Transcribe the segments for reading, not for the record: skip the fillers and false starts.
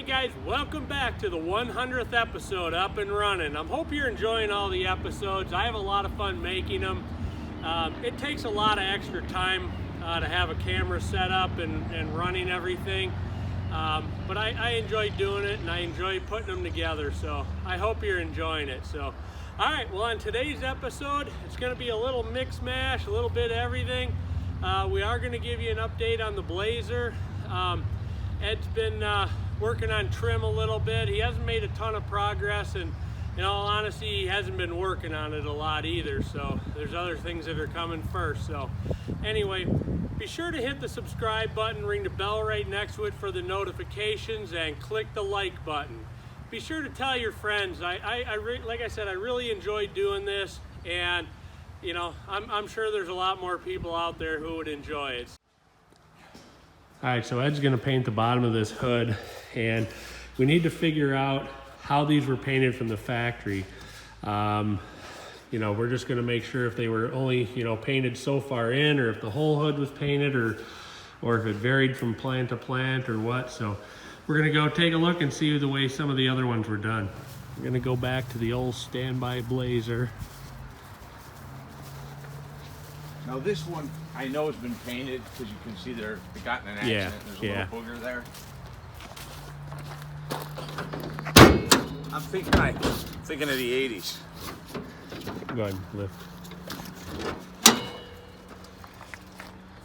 Hey guys, welcome back to the 100th episode Up and Running. I hope you're enjoying all the episodes. I have a lot of fun making them. It takes a lot of extra time to have a camera set up and running everything. But I enjoy doing it and I enjoy putting them together. So I hope you're enjoying it. So, all right, well on today's episode, it's gonna be a little mix mash, a little bit of everything. We are gonna give you an update on the Blazer. Ed's been working on trim a little bit. He hasn't made a ton of progress, and in all honesty, he hasn't been working on it a lot either. So there's other things that are coming first. So anyway, be sure to hit the subscribe button, ring the bell right next to it for the notifications, and click the like button. Be sure to tell your friends. Like I said, I really enjoy doing this, and you know, I'm sure there's a lot more people out there who would enjoy it. All right, so Ed's gonna paint the bottom of this hood, and we need to figure out how these were painted from the factory. You know, we're just gonna make sure if they were only, you know, painted so far in, or if the whole hood was painted, or if it varied from plant to plant or what. So we're gonna go take a look and see the way some of the other ones were done. We're gonna go back to the old standby Blazer. Now this one, I know has been painted because you can see it got in an accident. There's a little booger there. I'm thinking of the 80s. Go ahead, lift.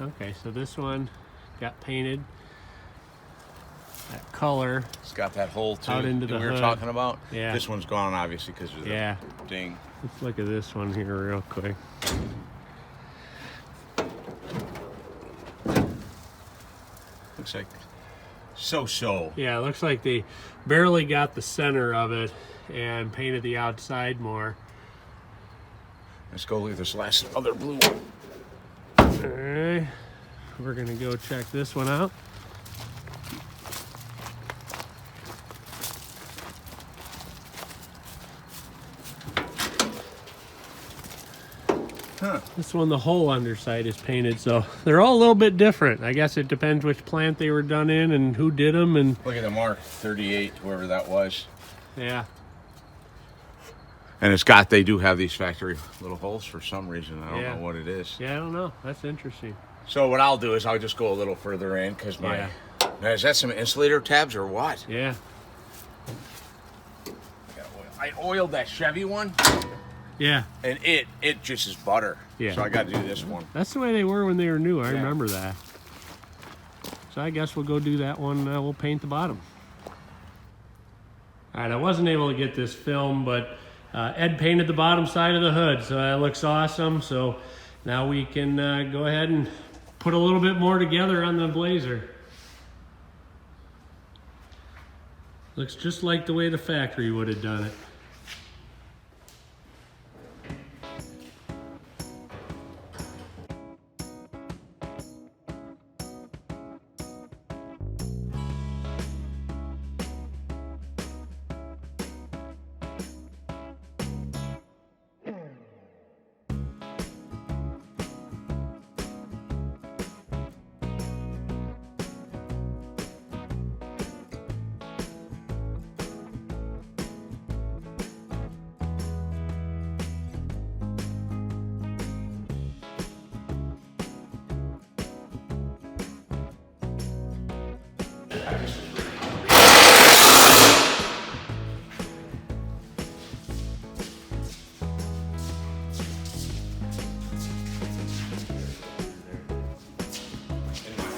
Okay, so this one got painted. That color. It's got that hole too out into that the we were hood. talking about. Yeah. This one's gone obviously because of the ding. Let's look at this one here real quick. Looks like so. Yeah, it looks like they barely got the center of it and painted the outside more. Let's go look at this last other blue one. All right, we're gonna go check this one out. Huh. This one, the whole underside is painted, so they're all a little bit different. I guess it depends which plant they were done in and who did them. And look at the mark, 38, whoever that was. yeah. And they do have these factory little holes for some reason. I don't know what it is. Yeah, I don't know. That's interesting. So what I'll do is I'll just go a little further in because my... Now, is that some insulator tabs or what? Yeah. I oiled that Chevy one. Yeah. And it just is butter. Yeah. So I got to do this one. That's the way they were when they were new. I remember that. So I guess we'll go do that one. We'll paint the bottom. All right, I wasn't able to get this film, but Ed painted the bottom side of the hood, so that looks awesome. So now we can go ahead and put a little bit more together on the Blazer. Looks just like the way the factory would have done it.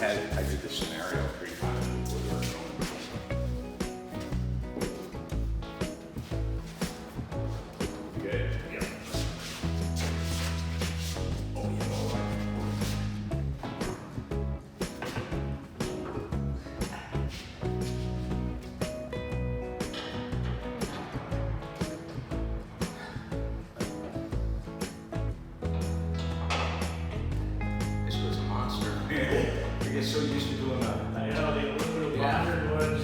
I did the scenario 3 times before they were going. Good. Yeah. Oh, this was a monster. I get so used to doing that. I know, the aluminum lanyard was.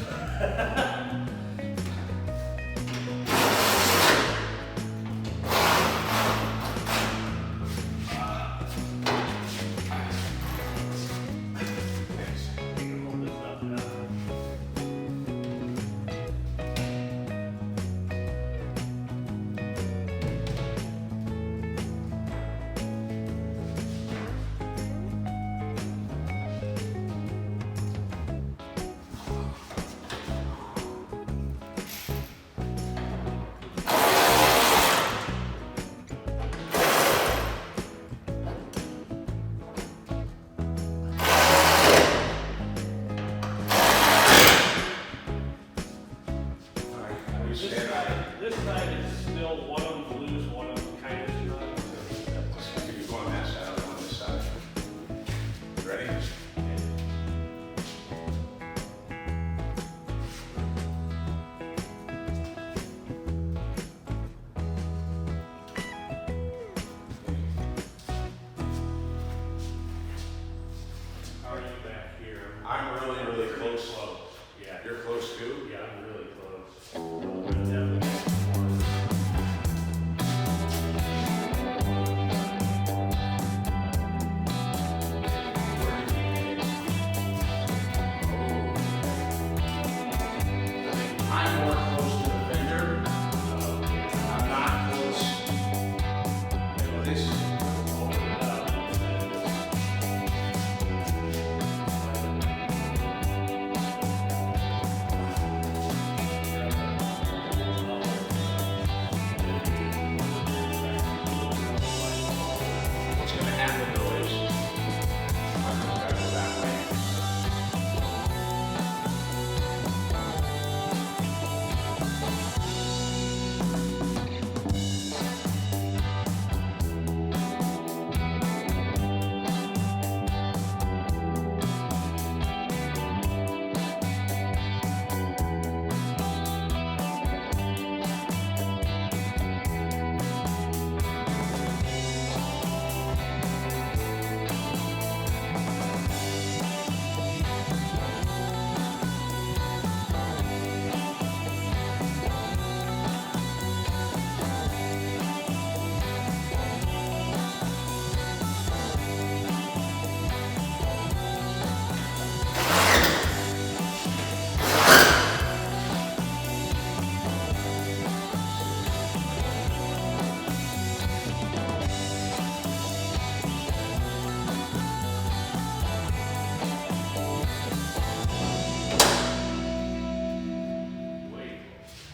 Ready? How are you back here? I'm really, really close. Yeah. You're close too? Yeah, I'm really close. I'm more close to the fender. I'm not close. You know, this what's going to happen though is I'm going to go that way.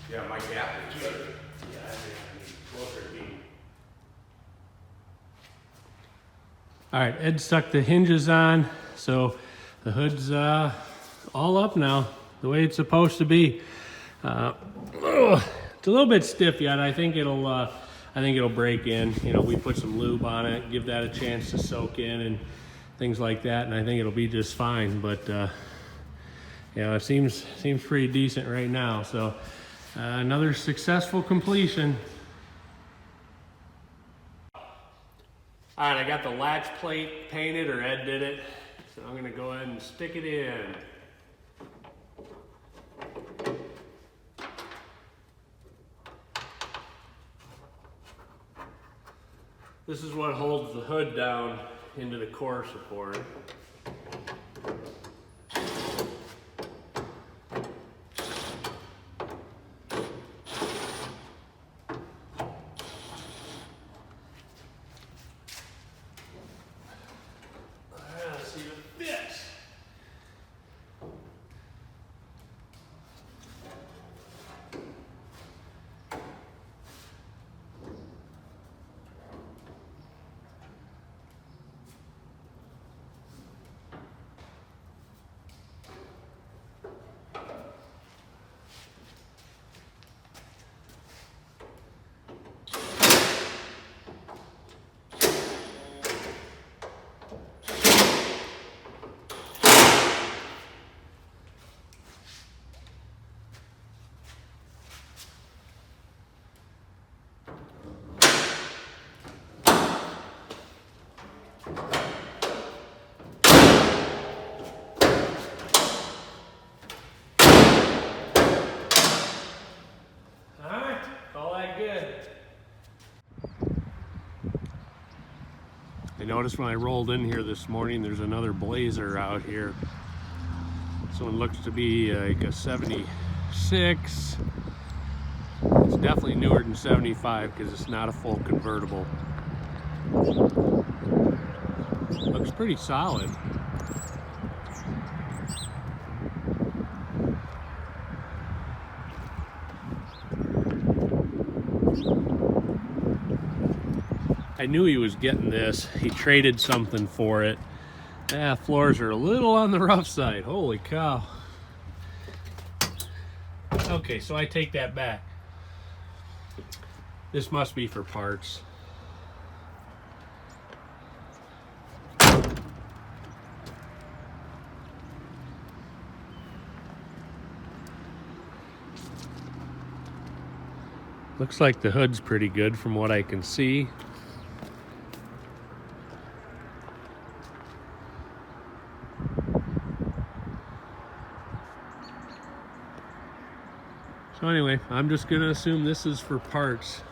Yeah, my gap is better. Yeah, I think I need closer to being. All right, Ed stuck the hinges on, so the hood's all up now, the way it's supposed to be. It's a little bit stiff yet. I think it'll break in. You know, we put some lube on it, give that a chance to soak in and things like that, and I think it'll be just fine. But you know, it seems pretty decent right now. So another successful completion. All right, I got the latch plate painted, or Ed did it. So I'm gonna go ahead and stick it in. This is what holds the hood down into the core support. Let's see if it fits. I noticed when I rolled in here this morning, there's another Blazer out here. This one looks to be like a 76. It's definitely newer than 75 because it's not a full convertible. Looks pretty solid. I knew he was getting this. He traded something for it. Floors are a little on the rough side. Holy cow. Okay, so I take that back. This must be for parts. Looks like the hood's pretty good from what I can see. So anyway, I'm just gonna assume this is for parts.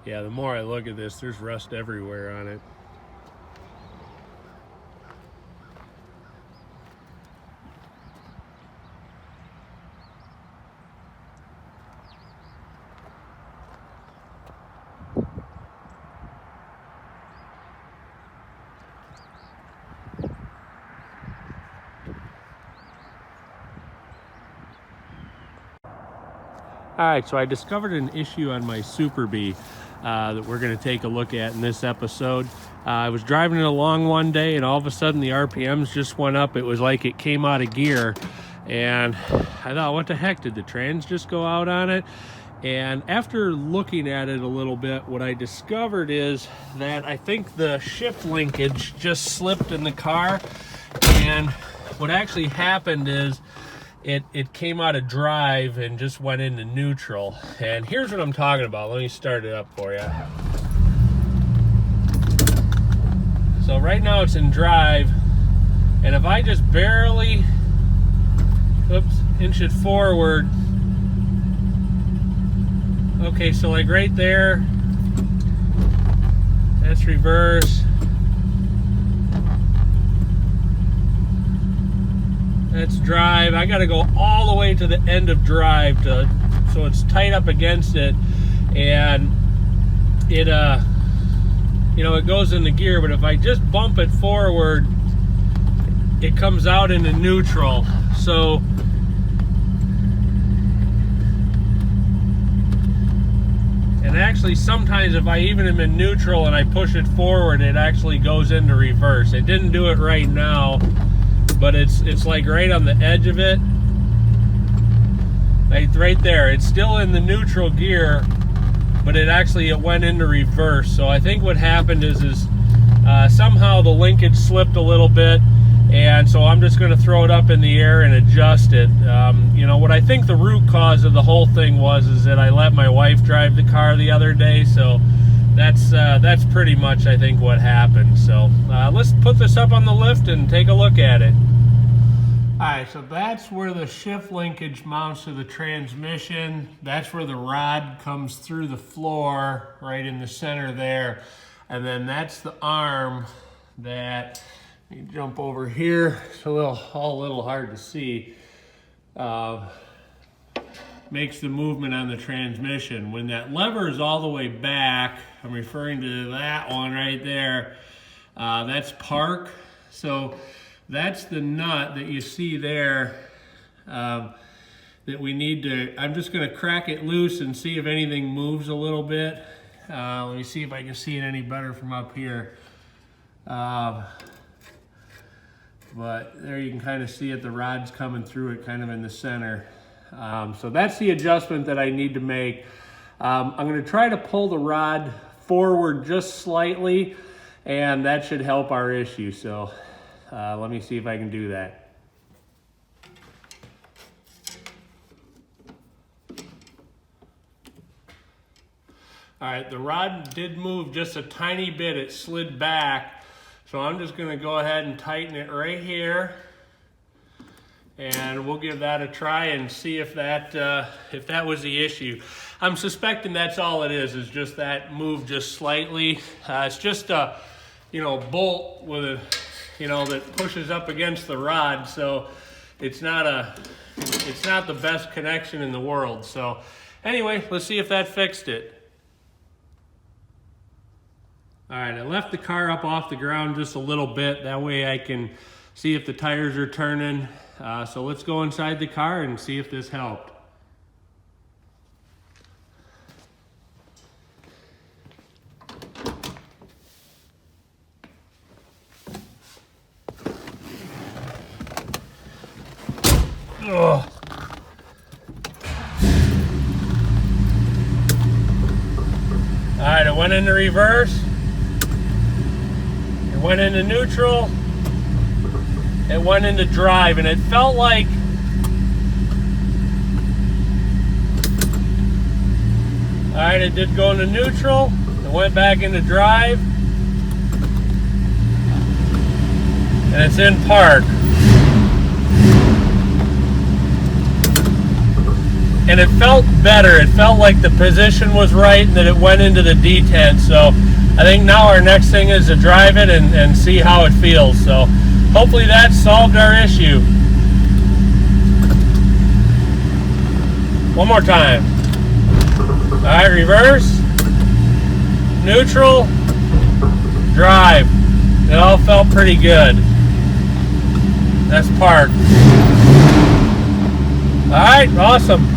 Yeah, the more I look at this, there's rust everywhere on it. All right, so I discovered an issue on my Super Bee that we're going to take a look at in this episode. I was driving it along one day, and all of a sudden the RPMs just went up. It was like it came out of gear, and I thought, what the heck, did the trans just go out on it? And after looking at it a little bit, what I discovered is that I think the shift linkage just slipped in the car, and what actually happened is it came out of drive and just went into neutral. And here's what I'm talking about. Let me start it up for you. So right now it's in drive, and if I just barely inch it forward, okay, so like right there, that's reverse, that's drive. I got to go all the way to the end of drive so it's tight up against it, and it it goes into gear. But if I just bump it forward, it comes out into neutral. So and actually sometimes if I even am in neutral and I push it forward, it actually goes into reverse. It didn't do it right now, but it's like right on the edge of it, like right there. It's still in the neutral gear, but it went into reverse. So I think what happened is somehow the linkage slipped a little bit, and so I'm just going to throw it up in the air and adjust it. What I think the root cause of the whole thing is that I let my wife drive the car the other day, so that's pretty much, I think, what happened. So let's put this up on the lift and take a look at it. All right, so that's where the shift linkage mounts to the transmission. That's where the rod comes through the floor, right in the center there. And then that's the arm that, let me jump over here, it's a little hard to see, makes the movement on the transmission. When that lever is all the way back, I'm referring to that one right there, that's park. So that's the nut that you see there that we need to, I'm just going to crack it loose and see if anything moves a little bit. Let me see if I can see it any better from up here. But there you can kind of see it, the rod's coming through it kind of in the center. So that's the adjustment that I need to make. I'm going to try to pull the rod forward just slightly, and that should help our issue. So let me see if I can do that. All right, the rod did move just a tiny bit. It slid back. So I'm just going to go ahead and tighten it right here. And we'll give that a try and see if that was the issue. I'm suspecting that's all it is just that move just slightly. It's just a, bolt with a, that pushes up against the rod. So it's not the best connection in the world. So anyway, let's see if that fixed it. All right, I left the car up off the ground just a little bit. That way I can see if the tires are turning. So let's go inside the car and see if this helped. Ugh. All right, it went into reverse. It went into neutral. It went into drive, and it felt like alright, it did go into neutral. It went back into drive. And it's in park. And it felt better. It felt like the position was right and that it went into the detent. So I think now our next thing is to drive it and see how it feels. So hopefully that solved our issue. One more time. Alright, reverse, neutral, drive. It all felt pretty good. That's park. Alright, awesome.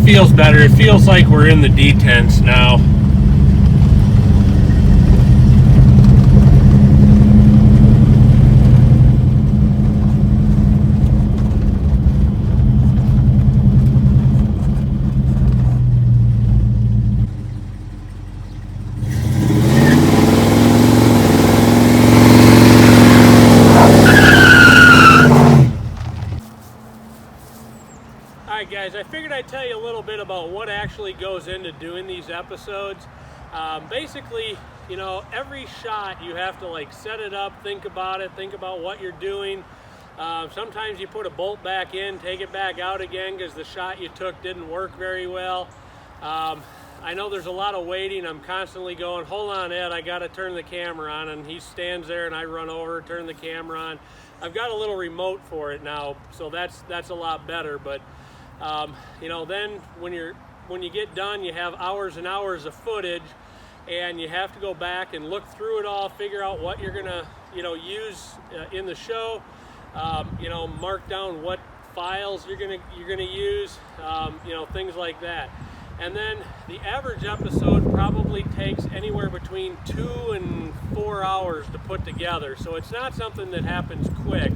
Feels better. It feels like we're in the detents now. Guys, I figured I'd tell you a little bit about what actually goes into doing these episodes. Basically, you know, every shot you have to like set it up, think about it, think about what you're doing. Sometimes you put a bolt back in, take it back out again because the shot you took didn't work very well. I know there's a lot of waiting. I'm constantly going, hold on, Ed, I got to turn the camera on, and he stands there and I run over, turn the camera on. I've got a little remote for it now, so that's a lot better. But you know, then when you get done, you have hours and hours of footage, and you have to go back and look through it all, figure out what you're gonna, you know, use in the show. You know, mark down what files you're gonna use. You know, things like that. And then the average episode probably takes anywhere between 2 and 4 hours to put together. So it's not something that happens quick.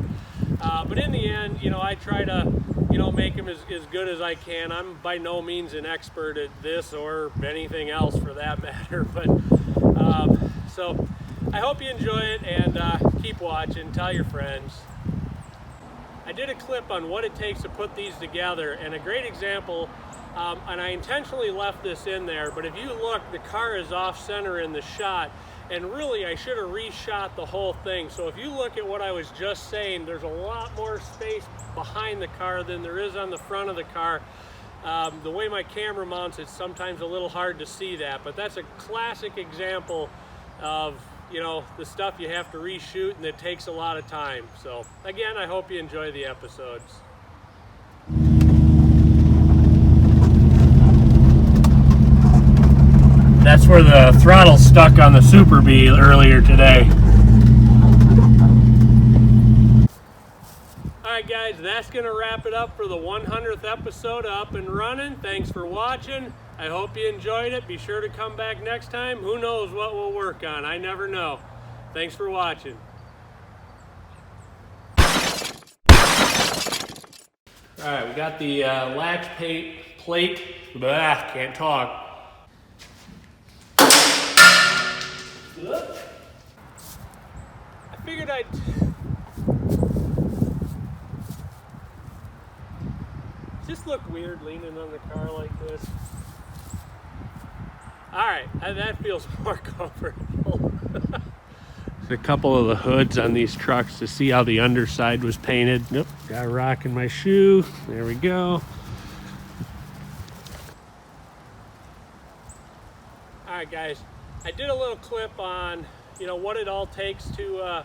But in the end, you know, I try to, you know, make them as good as I can. I'm by no means an expert at this or anything else for that matter. But so I hope you enjoy it, and keep watching. Tell your friends. I did a clip on what it takes to put these together, and a great example, and I intentionally left this in there, but if you look, the car is off center in the shot. And really, I should have reshot the whole thing. So if you look at what I was just saying, there's a lot more space behind the car than there is on the front of the car. The way my camera mounts, it's sometimes a little hard to see that, but that's a classic example of, you know, the stuff you have to reshoot, and it takes a lot of time. So again, I hope you enjoy the episodes. That's where the throttle stuck on the Super Bee earlier today. Alright guys, that's going to wrap it up for the 100th episode of Up and Running. Thanks for watching. I hope you enjoyed it. Be sure to come back next time. Who knows what we'll work on? I never know. Thanks for watching. Alright, we got the latch plate. Blah, can't talk. I figured I'd... Does this look weird leaning on the car like this? Alright, that feels more comfortable. a couple of the hoods on these trucks to see how the underside was painted. Nope, got a rock in my shoe. There we go. All right, guys, I did a little clip on, you know, what it all takes to